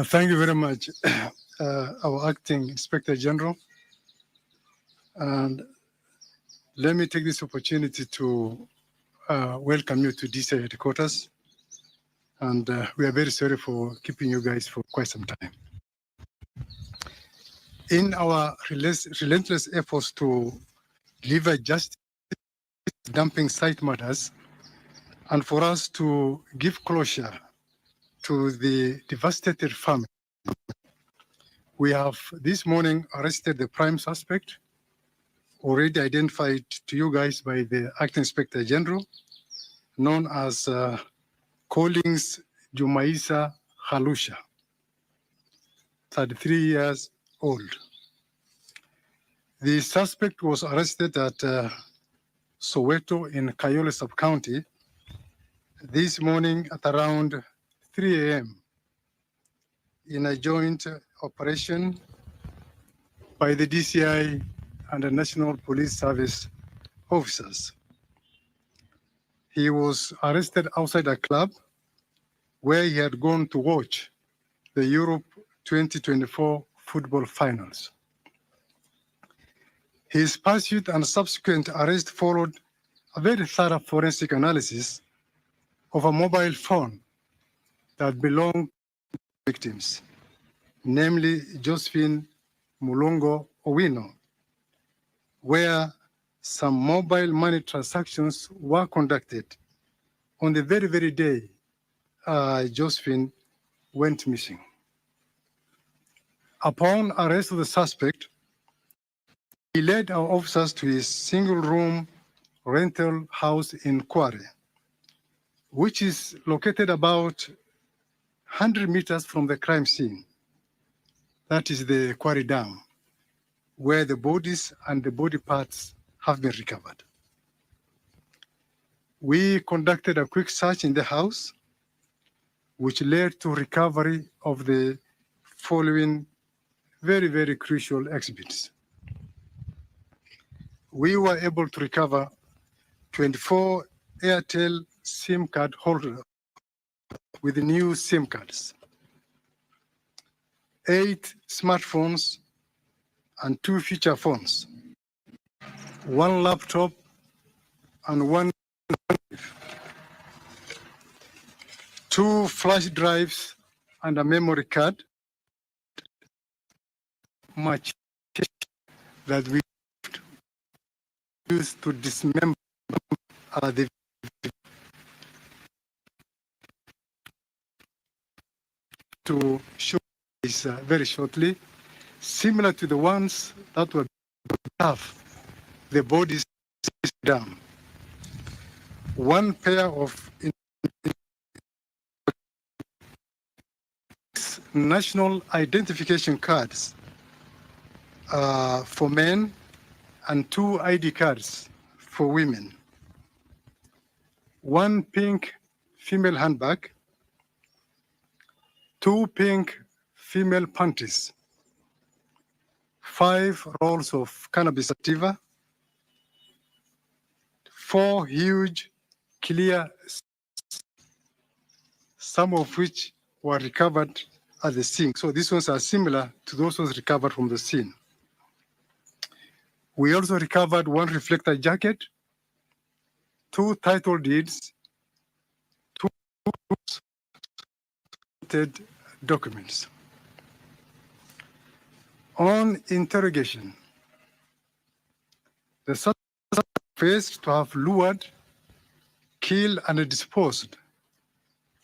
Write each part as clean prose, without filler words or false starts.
Thank you very much, our Acting Inspector General. And let me take this opportunity to welcome you to DCI headquarters. And we are very sorry for keeping you guys for quite some time. In our relentless efforts to deliver justice dumping site matters, and for us to give closure to the devastated family, we have this morning arrested the prime suspect, already identified to you guys by the Acting Inspector General, known as Collins Jumaisa Halusha, 33 years old. The suspect was arrested at Soweto in Kayole Sub-County this morning at around 3 a.m. in a joint operation by the DCI and the National Police Service officers. He was arrested outside a club where he had gone to watch the Europe 2024 football finals. His pursuit and subsequent arrest followed a very thorough forensic analysis of a mobile phone that belonged to victims, namely Josephine Mulongo Owino, where some mobile money transactions were conducted on the very, very day Josephine went missing. Upon arrest of the suspect, he led our officers to his single-room rental house in Kware, which is located about 100 meters from the crime scene. That is the Kware Dam, where the bodies and the body parts have been recovered. We conducted a quick search in the house, which led to recovery of the following very, very crucial exhibits. We were able to recover 24 Airtel SIM card holders with new SIM cards, 8 smartphones and 2 feature phones, 1 laptop and 1 2 flash drives and a memory card, much that we used to dismember the to show this very shortly, similar to the ones that were above the bodies down. 1 pair of national identification cards for men and 2 ID cards for women. 1 pink female handbag, 2 pink female panties, 5 rolls of cannabis sativa, 4 huge clear, some of which were recovered at the scene. So these ones are similar to those ones recovered from the scene. We also recovered 1 reflector jacket, 2 title deeds, 2 documents. On interrogation, the suspect faced to have lured, killed, and disposed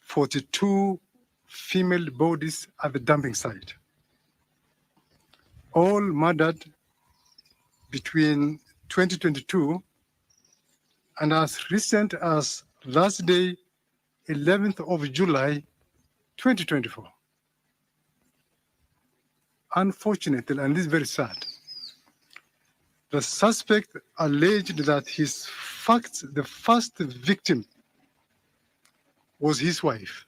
42 female bodies at the dumping site, all murdered between 2022 and as recent as last day, 11th of July, 2024. Unfortunately, and this is very sad, the suspect alleged that the first victim was his wife,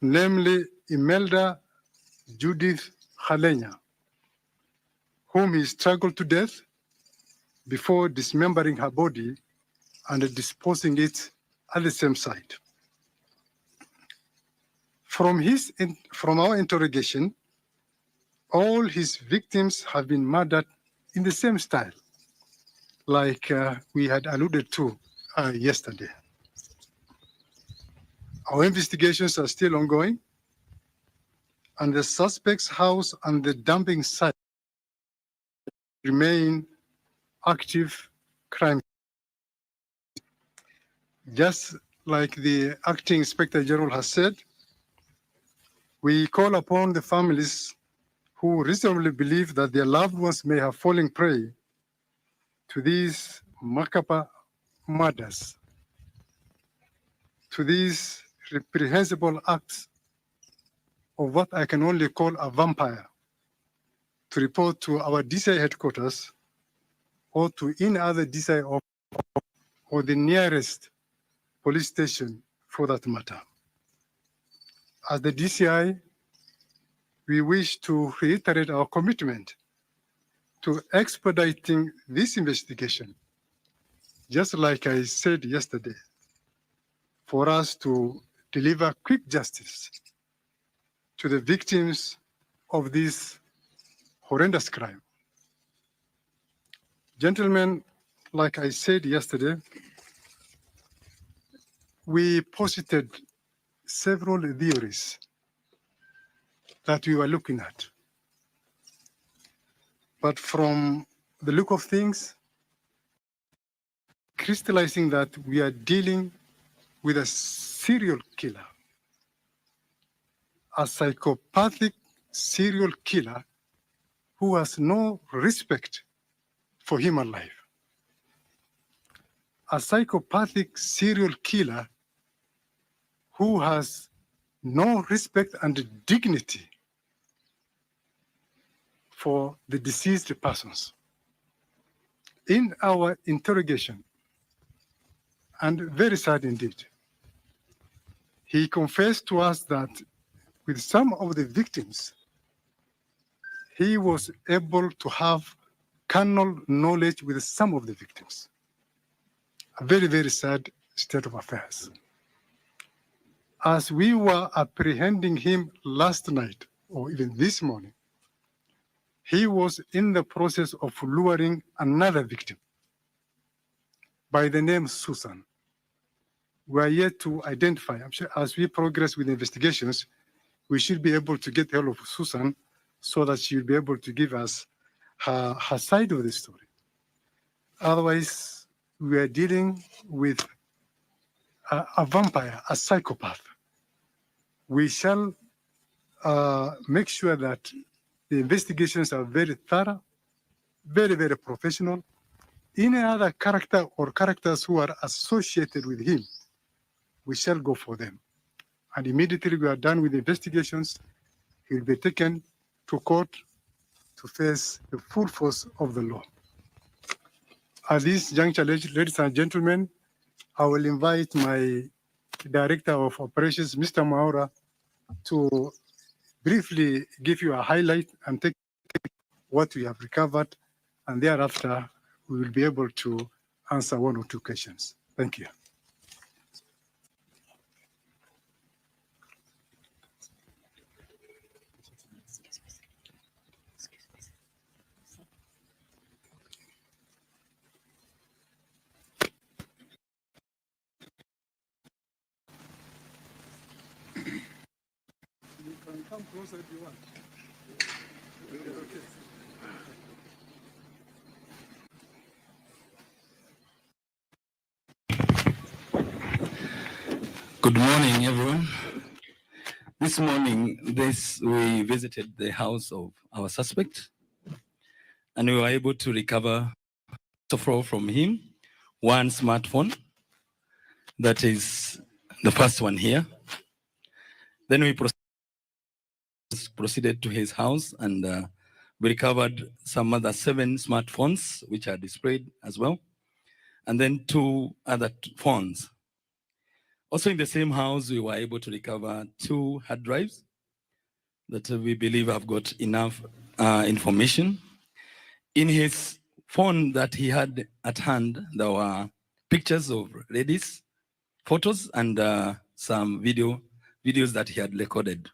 namely Imelda Judith Halenya, whom he strangled to death before dismembering her body and disposing it at the same site. From our interrogation, all his victims have been murdered in the same style, like we had alluded to yesterday. Our investigations are still ongoing, and the suspect's house and the dumping site remain active crime. Just like the acting inspector general has said, we call upon the families who reasonably believe that their loved ones may have fallen prey to these macabre murders, to these reprehensible acts of what I can only call a vampire, to report to our DCI headquarters or to any other DCI office or the nearest police station for that matter. As the DCI, we wish to reiterate our commitment to expediting this investigation, just like I said yesterday, for us to deliver quick justice to the victims of this horrendous crime. Gentlemen, like I said yesterday, we posited several theories that we were looking at. But from the look of things, crystallizing that we are dealing with a serial killer, a psychopathic serial killer who has no respect for human life. A psychopathic serial killer who has no respect and dignity for the deceased persons. In our interrogation, and very sad indeed, he confessed to us that with some of the victims, he was able to have carnal knowledge with some of the victims. A very, very sad state of affairs. As we were apprehending him last night, or even this morning, he was in the process of luring another victim by the name Susan. We are yet to identify. I'm sure as we progress with investigations, we should be able to get hold of Susan so that she'll be able to give us her side of the story. Otherwise, we are dealing with a vampire, a psychopath. We shall make sure that the investigations are very thorough, very, very professional. Any other character or characters who are associated with him, we shall go for them. And immediately we are done with the investigations, he will be taken to court to face the full force of the law. At this juncture, ladies and gentlemen, I will invite my Director of Operations, Mr. Maura, to briefly give you a highlight and take what we have recovered, and thereafter we will be able to answer one or two questions. Thank you. You can come closer if you want. Okay. Good morning, everyone. This morning, we visited the house of our suspect, and we were able to recover from him one smartphone. That is the first one here. Then we proceeded to his house, and we recovered some other 7 smartphones, which are displayed as well, and then 2 other phones. Also in the same house, we were able to recover 2 hard drives that we believe have got enough information. In his phone that he had at hand, there were pictures of ladies, photos, and some video videos that he had recorded.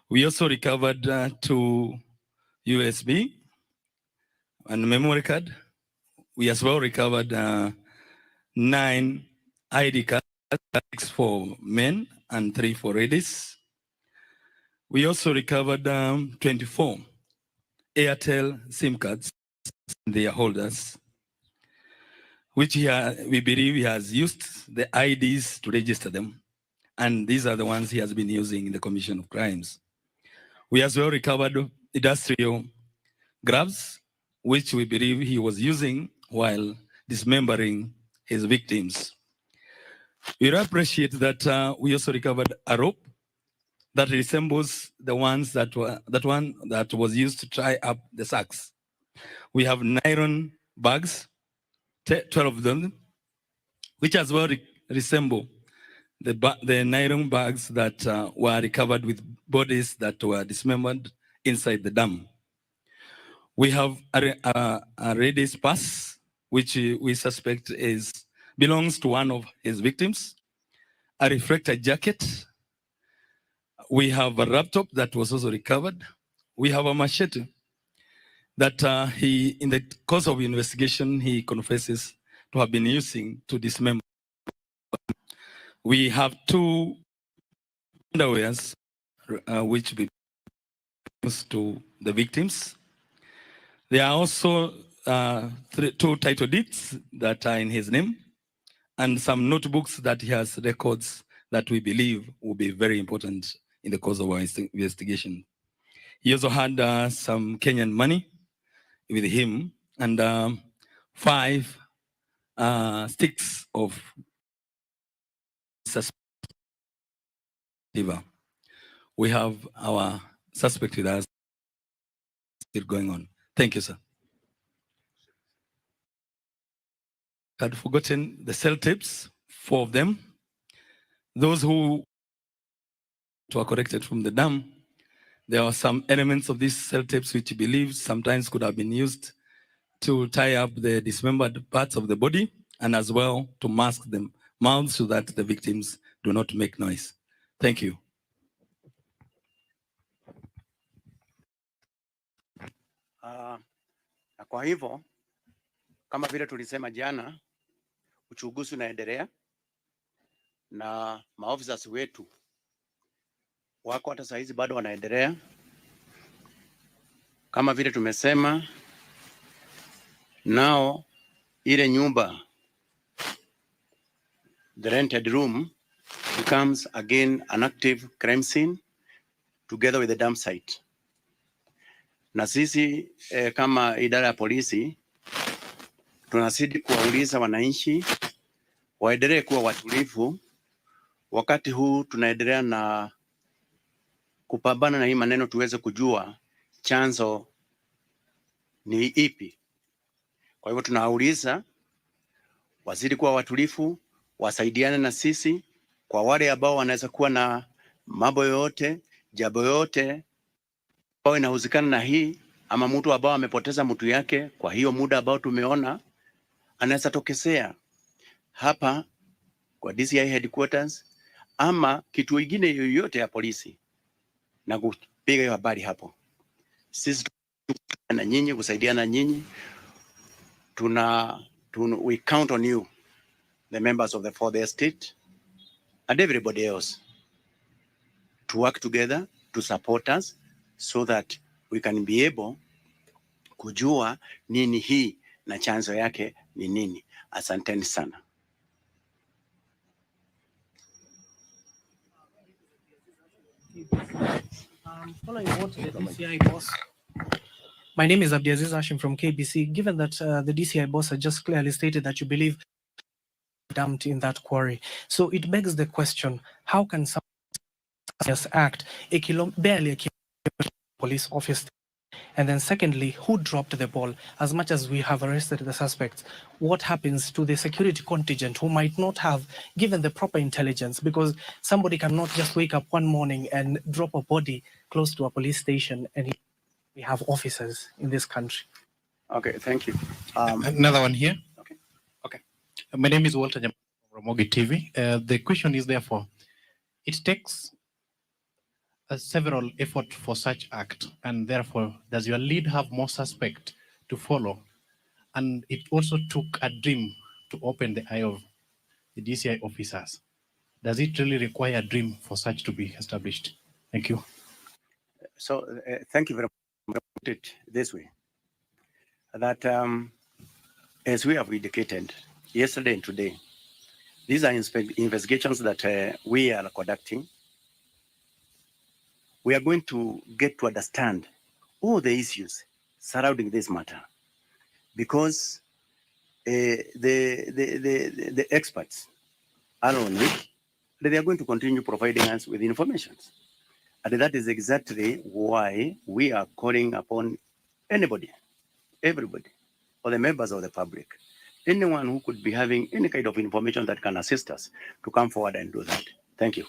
We also recovered 2 USB and memory card. We as well recovered 9 ID cards, 6 for men and 3 for ladies. We also recovered 24 Airtel SIM cards, their holders, which we believe he has used the IDs to register them. And these are the ones he has been using in the commission of crimes. We as well recovered industrial gloves, which we believe he was using while dismembering his victims. We appreciate that we also recovered a rope that resembles the ones that was used to tie up the sacks. We have nylon bags, 12 of them, which as well resemble the nylon bags that were recovered with bodies that were dismembered inside the dam. We have a lady's purse, which we suspect belongs to one of his victims, a reflector jacket. We have a laptop that was also recovered. We have a machete that in the course of investigation, he confesses to have been using to dismember. We have 2 underwears, which belongs to the victims. There are also 2 title deeds that are in his name, and some notebooks that he has records that we believe will be very important in the course of our investigation. He also had some Kenyan money with him and 5 sticks of suspect. We have our suspect with us still going on. Thank you, sir. I had forgotten the cell tapes, 4 of them. Those who were corrected from the dam, there are some elements of these cell tapes which he believes sometimes could have been used to tie up the dismembered parts of the body and as well to mask them mouths so that the victims do not make noise. Thank you. Na kwa hivyo kama vile tulisema jana, uchunguzi unaendelea na maofisa wetu wako hata saa hizi bado wanaendelea. Kama vile tumesema nao, ile nyumba, the rented room, becomes again an active crime scene together with the dump site. Na sisi kama idara ya polisi tunazidi kuwauliza wananchi waendelee kuwa watulivu. Wakati huu tunaendelea na kupambana na hii maneno, tuweze kujua chanzo ni ipi. Kwa hivyo tunawauliza wazidi kuwa watulivu, wasaidiane na sisi. Kwa wale ambao wanaweza kuwa na mambo yoyote, jambo yoyote ambao inahusika na hii, ama mtu ambao amepoteza mtu yake kwa hiyo muda ambao tumeona, anaweza tokezea hapa kwa DCI headquarters ama kituo kingine yoyote ya polisi na kupiga hiyo habari hapo. Sisi na nyinyi kusaidiana nyinyi, we count on you, the members of the fourth estate and everybody else, to work together to support us so that we can be able kujua nini hii na chanzo yake ni nini. Asanteni sana. Following what the DCI boss. My name is Abdiaziz Hashim from KBC. Given that the DCI boss had just clearly stated that you believe dumped in that quarry, so it begs the question: how can someone just act barely a police officer? And then secondly, who dropped the ball? As much as we have arrested the suspects, what happens to the security contingent who might not have given the proper intelligence? Because somebody cannot just wake up one morning and drop a body close to a police station, and we have officers in this country. Okay, thank you. Another one here. Okay. My name is Walter from Ramogi TV. The question is therefore, It takes several effort for such act, and therefore, does your lead have more suspect to follow? And it also took a dream to open the eye of the DCI officers. Does it really require a dream for such to be established? Thank you. So thank you very much. Put it this way, that as we have indicated yesterday and today, these are investigations that we are conducting. We are going to get to understand all the issues surrounding this matter, because the experts are on it. They are going to continue providing us with information. And that is exactly why we are calling upon anybody, everybody, or the members of the public, anyone who could be having any kind of information that can assist us to come forward and do that. Thank you.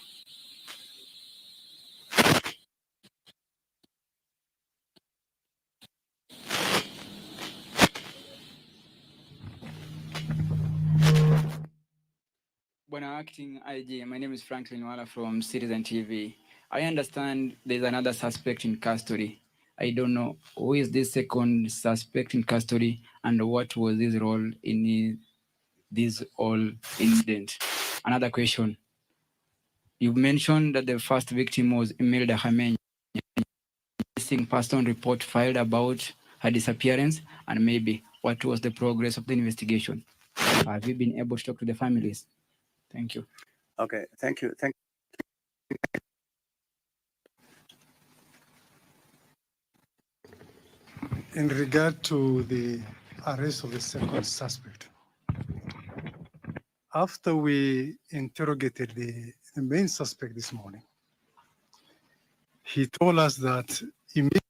Bwana Acting IG, my name is Franklin Wala from Citizen TV. I understand there's another suspect in custody. I don't know who is this second suspect in custody and what was his role in this whole incident. Another question. You mentioned that the first victim was Imelda Hamenya. Missing person report filed about her disappearance, and maybe what was the progress of the investigation? Have you been able to talk to the families? Thank you. Okay, thank you. Thank In regard to the arrest of the second suspect, after we interrogated the main suspect this morning, he told us that immediately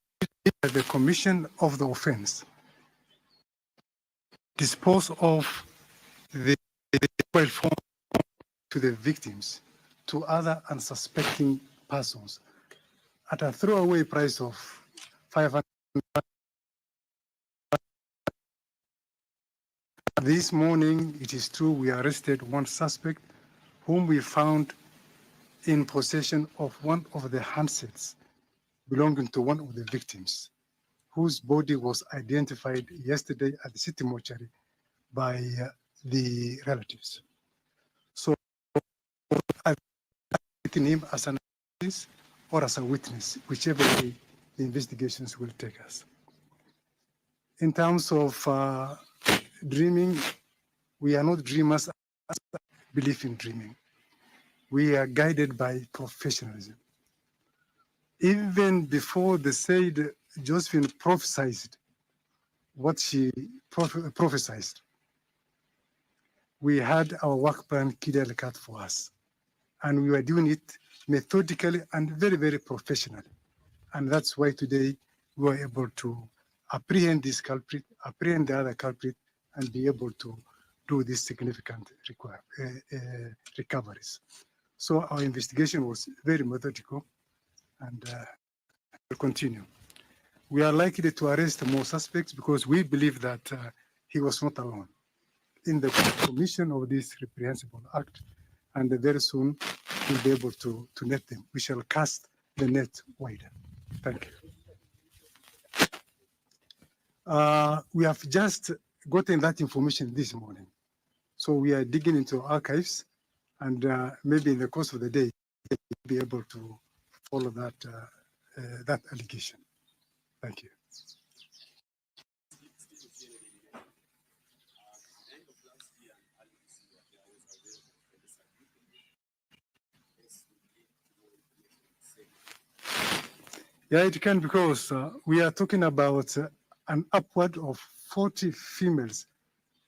at the commission of the offense, dispose of the mobile phone to the victims, to other unsuspecting persons at a throwaway price of 500. This morning, it is true, we arrested one suspect whom we found in possession of one of the handsets belonging to one of the victims, whose body was identified yesterday at the city mortuary by the relatives. So I've taken him as an accomplice or as a witness, whichever way the investigations will take us. In terms of dreaming, we are not dreamers as believe in dreaming. We are guided by professionalism. Even before the said Josephine prophesied what she prophesied, we had our work plan clearly cut for us. And we were doing it methodically and very, very professionally. And that's why today we were able to apprehend this culprit, apprehend the other culprit, and be able to do these significant recoveries. So our investigation was very methodical and will continue. We are likely to arrest more suspects because we believe that he was not alone in the commission of this reprehensible act, and very soon we'll be able to net them. We shall cast the net wider. Thank you. We have just gotten that information this morning. So we are digging into archives, and maybe in the course of the day, we'll be able to follow that, that allegation. Thank you. Yeah, it can, because we are talking about an upward of 40 females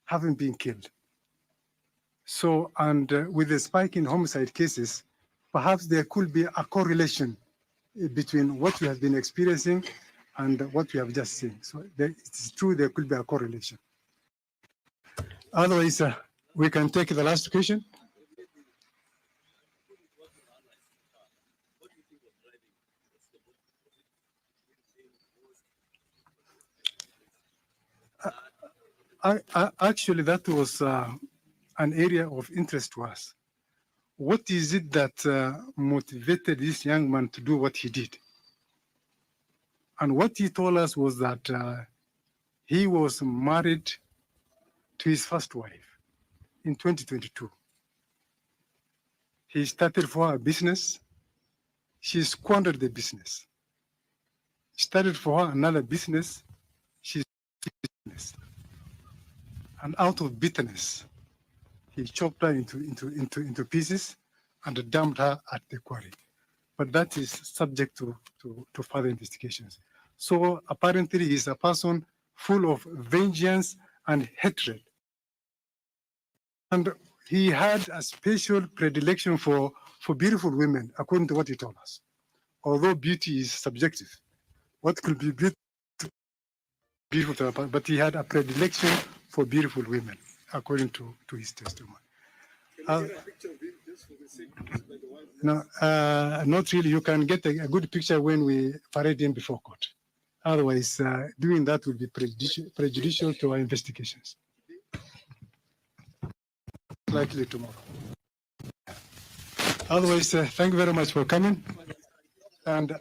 having been killed. So, and with the spike in homicide cases, perhaps there could be a correlation between what we have been experiencing and what we have just seen. So it's true, there could be a correlation. Otherwise, we can take the last question. Actually, that was an area of interest to us. what is it that motivated this young man to do what he did? And what he told us was that he was married to his first wife in 2022. He started for her a business. She squandered the business. Started for her another business. She business. And out of bitterness, he chopped her into pieces and dumped her at the quarry. But that is subject to further investigations. So apparently he's a person full of vengeance and hatred. And he had a special predilection for beautiful women, according to what he told us. Although beauty is subjective, what could be beautiful to a person, but he had a predilection for beautiful women, according to his testimony. No, not really. You can get a good picture when we parade him before court. Otherwise, doing that will be prejudicial to our investigations. Likely tomorrow. Otherwise, thank you very much for coming. And